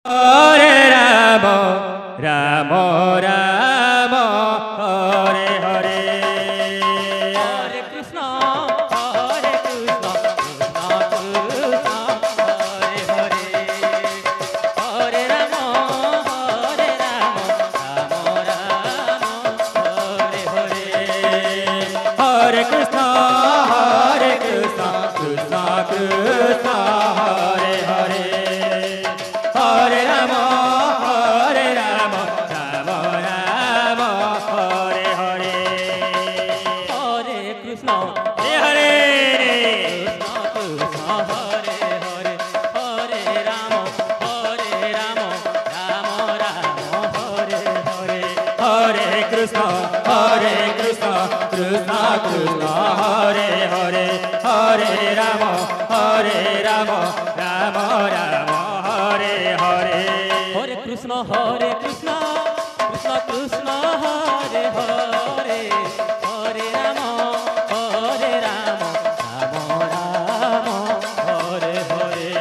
Hare Rama, Rama Rama, Hare Hare. Hare Krishna, Krishna Krishna, Hare Hare. Hare Rama, Rama Rama, Hare Hare. Hare Krishna, Krishna Krishna, Hare Hare. Hare Rama, Rama Rama, Hare Hare. Hare Krishna, Hare Krishna Hare Hare. Hare Rama, Rama Rama, Hare Hare. Hare Krishna, Krishna Krishna, Hare Hare. Hare Rama, Rama Rama, Hare Hare. Hare Krishna, Krishna Krishna, Hare Hare. Hare Rama, Rama Rama, Hare Hare.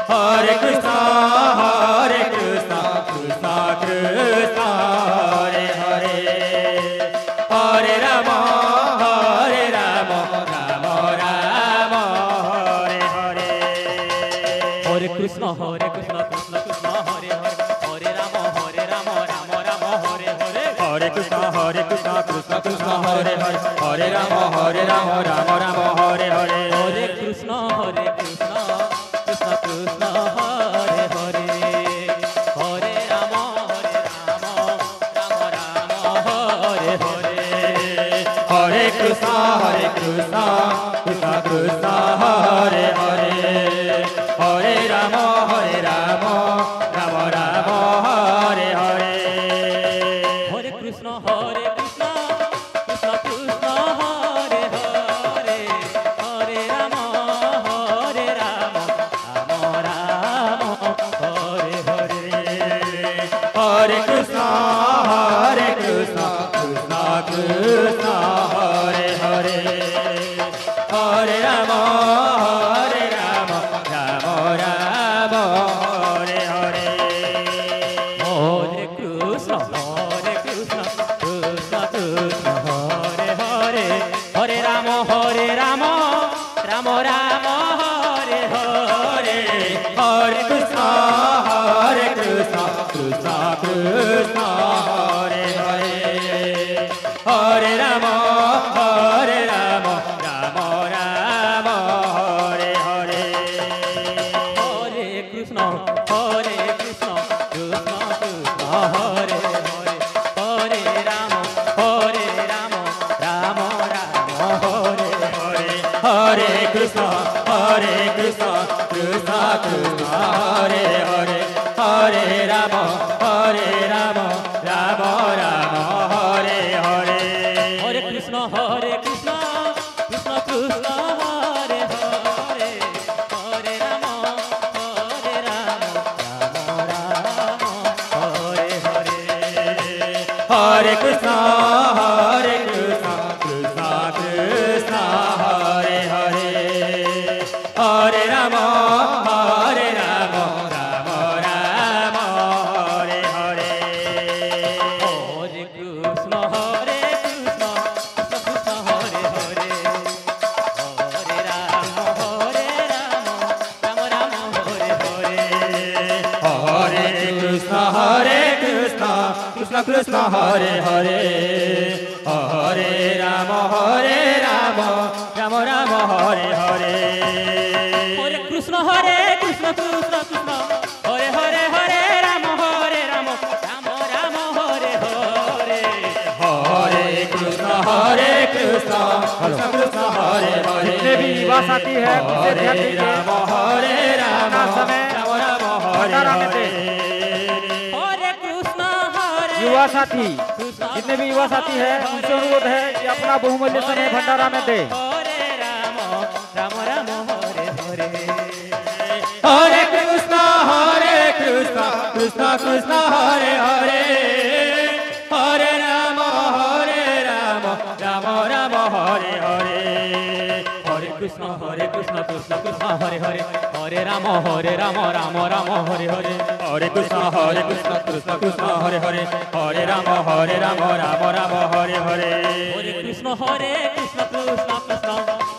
Hare Krishna, Krishna Krishna, Hare Hare. Hare Rama, Rama Rama, Hare Hare. Hare Krishna, Krishna Krishna, Hare Hare. Hare Rama, Rama Rama, Hare Hare. Hare Krishna, Krishna Krishna, Hare Hare. Hare Rama, Rama Rama, Hare Hare. Hare Krishna, Krishna Krishna, Hare Hare. Hare Rama, Rama Rama, Hare Hare. Hare Krishna, Krishna Krishna, Hare Hare. Hare Rama, Rama Rama, Hare Hare. Hare Krishna, Krishna Krishna, Hare Hare. Hare Rama, Rama Rama, Hare Hare. Hare Krishna, Krishna Krishna, Hare Hare. Hare Rama, Rama Rama, Hare Hare. Hare Krishna, Krishna Krishna, Hare Hare. Hare Rama, Rama Rama, Hare Hare. Hare Krishna, Krishna Krishna, Hare Hare. Hare Rama, Rama Rama, Hare Hare. Hare Krishna, Krishna Krishna, Hare Hare. Hare Rama, Rama Rama, Hare Hare. Hare Krishna, Krishna Krishna, Hare Hare. Hare Rama, Rama Rama, Hare Hare. Hare Krishna, Krishna Krishna, Hare Hare. Hare Rama, Rama Rama, Hare Hare. Hare Krishna, Krishna Krishna, Hare Hare. Hare Rama, Rama Rama, Hare Hare. Hare Krishna, Krishna Krishna, Hare Hare. Hare Rama, Rama Rama, Hare Hare. Hare Krishna, Krishna Krishna, Hare Hare. Hare Rama, Rama Rama, Hare Hare. Hare Krishna, Krishna Krishna, Hare Hare. Hare Rama, Rama Rama, Hare Hare. Hare Krishna, Krishna Krishna, Hare Hare. जितने भी युवा साथी है उनसे ध्यान Hare दीजिए Rama, अपना समय Rama, भंडारा में दे। Hare Krishna, युवा साथी जितने भी युवा साथी है उनसे अनुरोध है कि अपना बहुमूल्य समय भंडारा में दे। Hare Rama, Rama Rama, Hare Hare. Hare Krishna, Krishna Krishna, Hare Hare. Hare Rama, Rama Rama, Hare Hare. Hare Krishna Krishna Krishna Hare Hare Hare Ram Ram Ram Hare Hare Hare Krishna Krishna Krishna Hare Hare Hare Ram Ram Ram Hare Hare Hare Krishna Krishna Krishna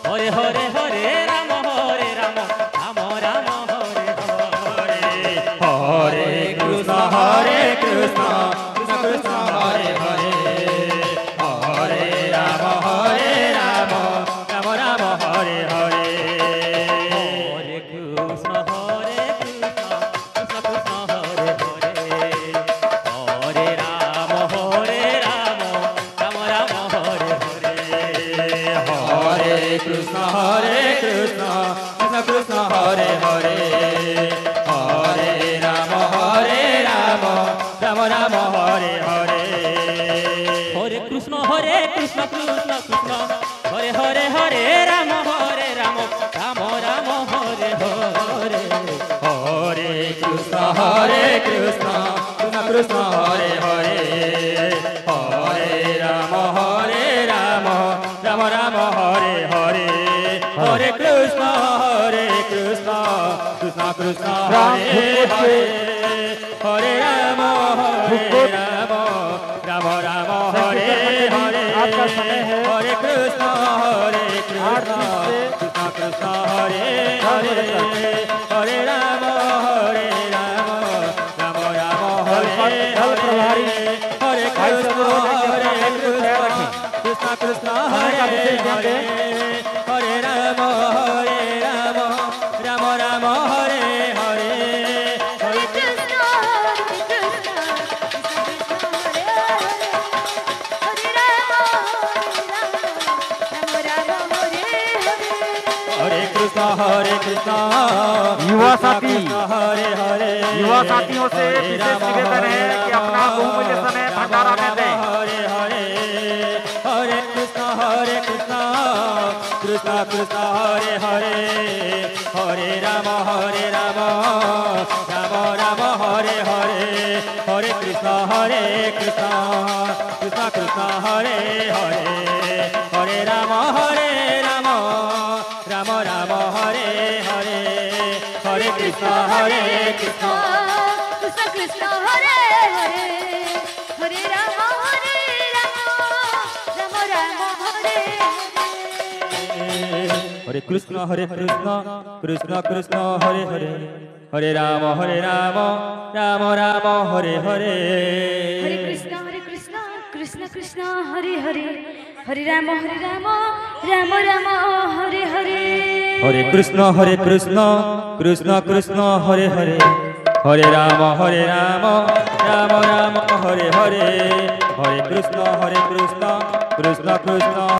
Hare Hare Hare Ram Ram Ram Hare Hare Hare Krishna Krishna Krishna Hare Hare Hare Ram Ram Ram Hare Hare Hare Krishna Krishna Krishna Hare Hare Hare Ram Ram Ram Hare Hare Hare Krishna Krishna Krishna Hare Hare Hare Ram Ram Ram Hare Hare Hare Krishna Krishna Krishna Hare Hare Hare Ram Ram Ram Hare Hare Hare Krishna Krishna Krishna Hare Hare Hare Ram Ram Ram Hare Hare Hare Krishna Krishna Krishna Hare Hare Hare Ram Ram Ram Ram Hare Hare आपका समय है। हरे कृष्ण कृष्ण कृष्ण हरे हरे हरे राम राम राम हरे फल प्रभारी हरे भाई सब कृष्ण लोग एक दूसरे को तैयार रखें। कृष्ण कृष्ण समय का हरे विशेष ध्यान हरे दें। हरे राम राम राम हरे हरे हरे कृष्ण हरे राम राम हरे हरे हरे कृष्ण युवा साथी हरे हरे युवा साथियों से विशेष निवेदन है कि अपना बहुमूल्य समय भंडारा में दें। हरे हरे हरे कृष्ण कृष्ण कृष्ण हरे हरे हरे राम राम राम हरे हरे हरे कृष्ण कृष्ण कृष्ण हरे हरे हरे राम राम राम राम हरे हरे हरे कृष्ण कृष्ण कृष्ण कृष्ण हरे हरे हरे राम राम राम हरे हरे हरे कृष्ण कृष्ण कृष्ण हरे हरे हरे राम राम राम हरे हरे हरे कृष्ण कृष्ण कृष्ण हरे हरे हरे राम राम राम हरे हरे हरे कृष्ण कृष्ण कृष्ण हरे हरे हरे राम राम राम हरे हरे हरे कृष्ण कृष्ण कृष्ण